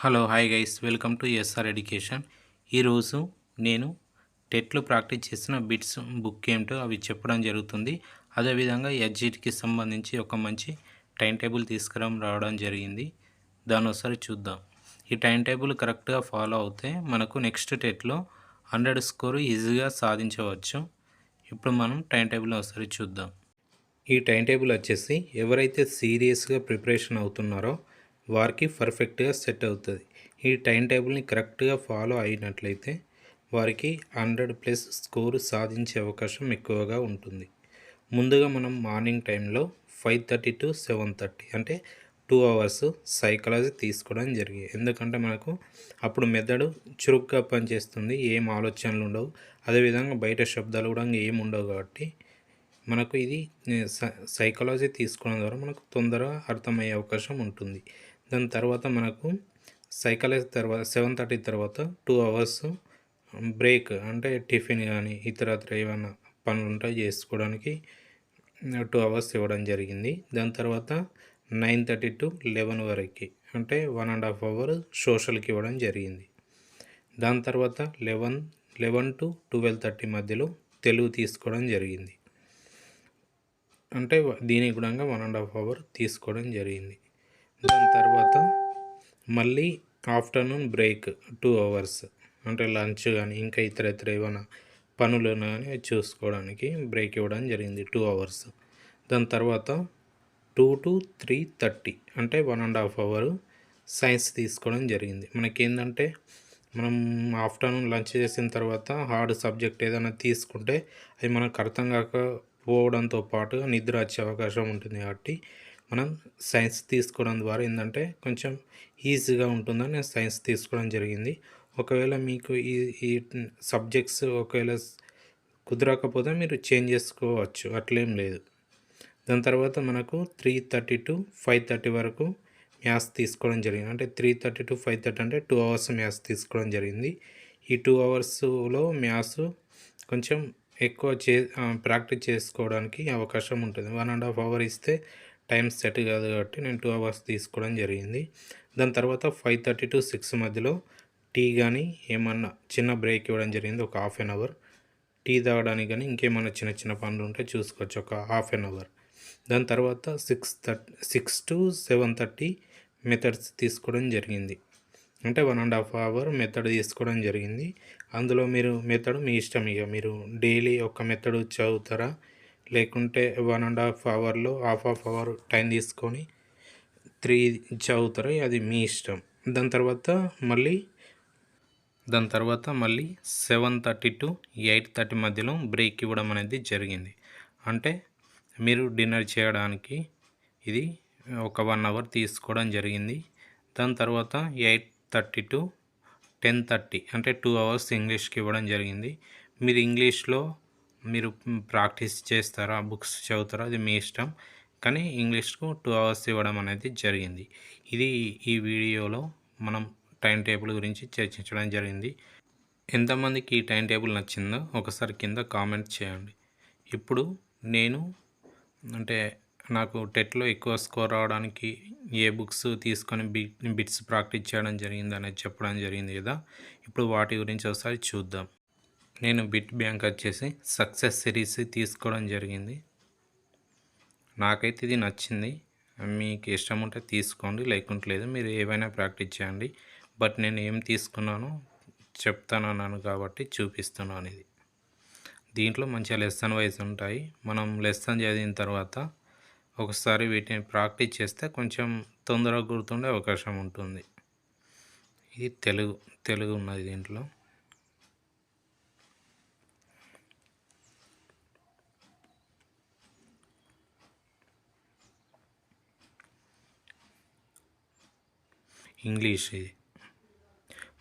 Hello hi guys welcome to SR education. ఈరోజు నేను టెట్లో ప్రాక్టీస్ చేసిన బిట్స్ బుక్ ఏమిటో అవి చెప్పడం జరుగుతుంది. అదేవిధంగా ఎస్జిటికి సంబంధించి ఒక మంచి టైం టేబుల్ రావడం జరిగింది. దాన్ని ఒకసారి చూద్దాం. ఈ టైం టేబుల్ కరెక్ట్గా ఫాలో అవుతే మనకు నెక్స్ట్ టెట్లో 100 స్కోరు ఈజీగా సాధించవచ్చు. ఇప్పుడు మనం టైం టేబుల్ ఒకసారి చూద్దాం. ఈ టైం టేబుల్ వచ్చేసి ఎవరైతే సీరియస్గా ప్రిపరేషన్ అవుతున్నారో వారికి పర్ఫెక్ట్గా సెట్ అవుతుంది. ఈ టైం టేబుల్ని కరెక్ట్గా ఫాలో అయినట్లయితే వారికి 100+ స్కోరు సాధించే అవకాశం ఎక్కువగా ఉంటుంది. ముందుగా మనం మార్నింగ్ టైంలో 5:30 to 7:30 అంటే 2 అవర్స్ సైకాలజీ తీసుకోవడం జరిగింది. ఎందుకంటే మనకు అప్పుడు మెదడు చురుగ్గా పనిచేస్తుంది, ఏం ఆలోచనలు ఉండవు, అదేవిధంగా బయట శబ్దాలు కూడా ఏమి ఉండవు. కాబట్టి మనకు ఇది సైకాలజీ తీసుకోవడం ద్వారా మనకు తొందరగా అర్థమయ్యే అవకాశం ఉంటుంది. దాని తర్వాత మనకు సైకాలజీ తర్వాత 7:30 తర్వాత 2 అవర్స్ బ్రేక్, అంటే టిఫిన్ కానీ ఇతరత్ర ఏమైనా పనులు ఉంటాయి చేసుకోవడానికి 2 అవర్స్ ఇవ్వడం జరిగింది. దాని తర్వాత 9:30 to 11 వరకు అంటే 1.5 అవర్ సోషల్కి ఇవ్వడం జరిగింది. దాని తర్వాత 11 to 12:30 మధ్యలో తెలుగు తీసుకోవడం జరిగింది. అంటే దీనికి కూడా 1.5 అవర్ తీసుకోవడం జరిగింది. దాని తర్వాత మళ్ళీ ఆఫ్టర్నూన్ బ్రేక్ 2 అవర్స్, అంటే లంచ్ కానీ ఇంకా ఇతర ఏమైనా పనులు కానీ చూసుకోవడానికి బ్రేక్ ఇవ్వడం జరిగింది 2 అవర్స్. దాని తర్వాత 2 to 3:30 అంటే 1.5 అవర్ సైన్స్ తీసుకోవడం జరిగింది. మనకేంటంటే మనం ఆఫ్టర్నూన్ లంచ్ చేసిన తర్వాత హార్డ్ సబ్జెక్ట్ ఏదైనా తీసుకుంటే అది మనకు అర్థం కాకపోవడంతో పాటుగా నిద్ర వచ్చే అవకాశం ఉంటుంది. కాబట్టి మనం సైన్స్ తీసుకోవడం ద్వారా ఏంటంటే కొంచెం ఈజీగా ఉంటుందని నేను సైన్స్ తీసుకోవడం జరిగింది. ఒకవేళ మీకు ఈ సబ్జెక్ట్స్ ఒకవేళ కుదరకపోతే మీరు చేంజ్ చేసుకోవచ్చు, అట్లేం లేదు. దాని తర్వాత మనకు 3:30 to 5:30 వరకు మ్యాథ్స్ తీసుకోవడం జరిగింది. అంటే 3:30 to 5:30 అంటే 2 అవర్స్ మ్యాథ్స్ తీసుకోవడం జరిగింది. ఈ 2 అవర్స్లో మ్యాథ్స్ కొంచెం ఎక్కువ ప్రాక్టీస్ చేసుకోవడానికి అవకాశం ఉంటుంది. 1.5 అవర్ ఇస్తే టైం సెట్ కాదు కాబట్టి నేను 2 అవర్స్ తీసుకోవడం జరిగింది. దాని తర్వాత 5:30 to 6 మధ్యలో టీ కానీ ఏమన్నా చిన్న బ్రేక్ ఇవ్వడం జరిగింది, ఒక హాఫ్ అన్ అవర్. టీ తాగడానికి కానీ ఇంకేమన్నా చిన్న చిన్న పనులు ఉంటే చూసుకోవచ్చు, ఒక హాఫ్ అన్ అవర్. దాని తర్వాత 6 to 7:30 మెథడ్స్ తీసుకోవడం జరిగింది. అంటే 1.5 అవర్ మెథడ్ తీసుకోవడం జరిగింది. అందులో మీరు మెథడ్ మీ ఇష్టం, ఇక మీరు డైలీ ఒక మెథడ్ చదువుతారా లేకుంటే 1.5 అవర్లో హాఫ్ అవర్ టైం తీసుకొని 3 చదువుతారా, అది మీ ఇష్టం. దాని తర్వాత మళ్ళీ 7:30 to 8:30 మధ్యలో బ్రేక్ ఇవ్వడం అనేది జరిగింది. అంటే మీరు డిన్నర్ చేయడానికి ఇది ఒక 1 అవర్ తీసుకోవడం జరిగింది. దాని తర్వాత 8:30 to 10:30 అంటే 2 అవర్స్ ఇంగ్లీష్కి ఇవ్వడం జరిగింది. మీరు ఇంగ్లీష్లో మీరు ప్రాక్టీస్ చేస్తారా, బుక్స్ చదువుతారా, అది మీ ఇష్టం. కానీ ఇంగ్లీష్కు 2 అవర్స్ ఇవ్వడం అనేది జరిగింది. ఇది ఈ వీడియోలో మనం టైం టేబుల్ గురించి చర్చించడం జరిగింది. ఎంతమందికి ఈ టైం టేబుల్ నచ్చిందో ఒకసారి కింద కామెంట్ చేయండి. ఇప్పుడు నేను అంటే నాకు టెట్లో ఎక్కువ స్కోర్ రావడానికి ఏ బుక్స్ తీసుకొని బిట్స్ ప్రాక్టీస్ చేయడం జరిగింది అనేది చెప్పడం జరిగింది కదా. ఇప్పుడు వాటి గురించి ఒకసారి చూద్దాం. నేను బిట్ బ్యాంక్ వచ్చేసి సక్సెస్ సిరీస్ తీసుకోవడం జరిగింది. నాకైతే ఇది నచ్చింది. మీకు ఇష్టం ఉంటే తీసుకోండి, లేకుంటే లేదు, మీరు ఏవైనా ప్రాక్టీస్ చేయండి. బట్ నేను ఏం తీసుకున్నానో చెప్తానన్నాను కాబట్టి చూపిస్తున్నాను. ఇది దీంట్లో మంచిగా లెసన్ వైజ్ ఉంటాయి. మనం లెసన్ చదివిన తర్వాత ఒకసారి వీటిని ప్రాక్టీస్ చేస్తే కొంచెం తొందరగా గుర్తుండే అవకాశం ఉంటుంది. ఇది తెలుగు ఉన్నది దీంట్లో. ఇంగ్లీష్ ఇది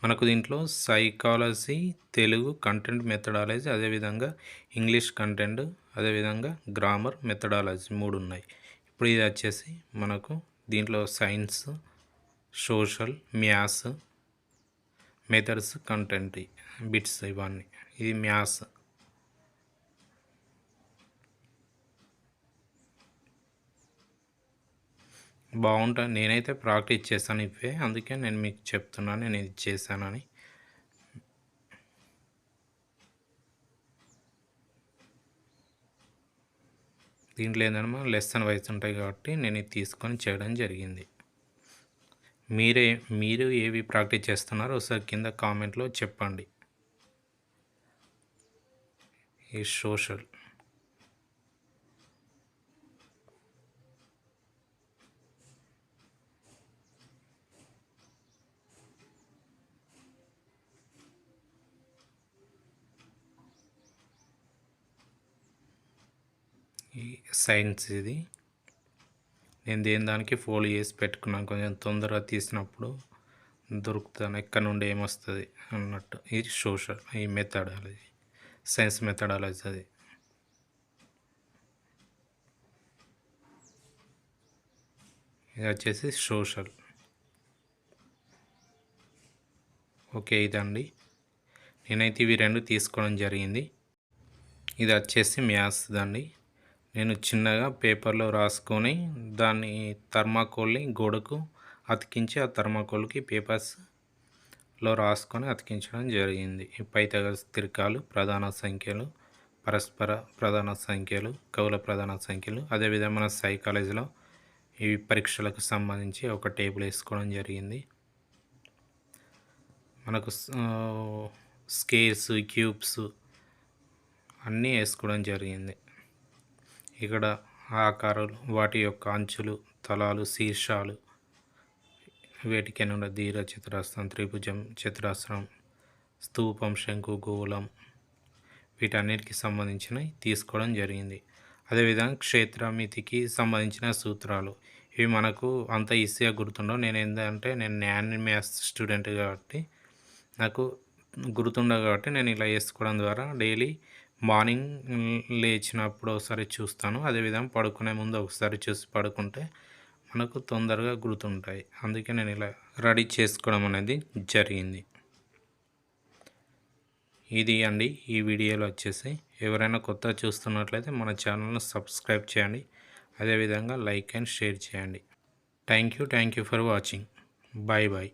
మనకు దీంట్లో సైకాలజీ, తెలుగు కంటెంట్ మెథడాలజీ, అదేవిధంగా ఇంగ్లీష్ కంటెంట్, అదేవిధంగా గ్రామర్ మెథడాలజీ 3 ఉన్నాయి. ఇప్పుడు ఇది వచ్చేసి మనకు దీంట్లో science, social, maths, methods, content, bits ఇవన్నీ. ఇది మ్యాథ్స్. బాగుంటుంది. నేనైతే ప్రాక్టీస్ చేశాను ఇవే, అందుకే నేను మీకు చెప్తున్నాను నేను ఇది చేశానని. దీంట్లో ఏంటంటే మనం లెసన్ వైజ్ ఉంటాయి కాబట్టి నేను ఇది తీసుకొని చేయడం జరిగింది. మీరు ఏవి ప్రాక్టీస్ చేస్తున్నారో ఒకసారి కింద కామెంట్లో చెప్పండి. ఈ సోషల్ ఈ సైన్స్ ఇది నేను దేని దానికి ఫోల్డ్ చేసి పెట్టుకున్నాను, కొంచెం తొందరగా తీసినప్పుడు దొరుకుతాను ఎక్కడ నుండి ఏమొస్తుంది అన్నట్టు. ఇది సోషల్, ఈ మెథడాలజీ, సైన్స్ మెథడాలజీ. అది ఇది వచ్చేసి సోషల్. ఓకే, ఇదండి. నేనైతే ఇవి రెండు తీసుకోవడం జరిగింది. ఇది వచ్చేసి మ్యాథ్స్ దండి. నేను చిన్నగా పేపర్లో రాసుకొని దాన్ని థర్మాకోల్ని గోడకు అతికించి ఆ థర్మాకోల్కి పేపర్స్లో రాసుకొని అతికించడం జరిగింది. పైథాగరస్ స్థిరాంకాలు, ప్రధాన సంఖ్యలు, పరస్పర ప్రధాన సంఖ్యలు, కౌల ప్రధాన సంఖ్యలు. అదేవిధంగా మన సైకాలజీలో ఇవి పరీక్షలకు సంబంధించి ఒక టేబుల్ వేసుకోవడం జరిగింది. మనకు స్కేర్స్, క్యూబ్స్ అన్నీ వేసుకోవడం జరిగింది. ఇక్కడ ఆకారాలు, వాటి యొక్క అంచులు, తలాలు, శీర్షాలు, వేటికైనా దీర్ఘ చతురస్రం, త్రిభుజం, చతురస్రం, స్తూపం, శంకు, గోళం, వీటన్నిటికి సంబంధించినవి తీసుకోవడం జరిగింది. అదేవిధంగా క్షేత్రమితికి సంబంధించిన సూత్రాలు ఇవి మనకు అంత ఈజీగా గుర్తుండవు. నేను ఏంటంటే నేను నాన్ మ్యాథ్స్ స్టూడెంట్ కాబట్టి నాకు గుర్తుండవు కాబట్టి నేను ఇలా వేసుకోవడం ద్వారా డైలీ మార్నింగ్ లేచినప్పుడు ఒకసారి చూస్తాను, అదేవిధంగా పడుకునే ముందు ఒకసారి చూసి పడుకుంటే మనకు తొందరగా గుర్తుంటాయి. అందుకే నేను ఇలా రెడీ చేసుకోవడం అనేది జరిగింది. ఇది అండి ఈ వీడియోలో వచ్చేసి. ఎవరైనా కొత్త చూస్తున్నట్లయితే మన ఛానల్ను సబ్స్క్రైబ్ చేయండి, అదేవిధంగా లైక్ అండ్ షేర్ చేయండి. Thank you for watching. Bye bye.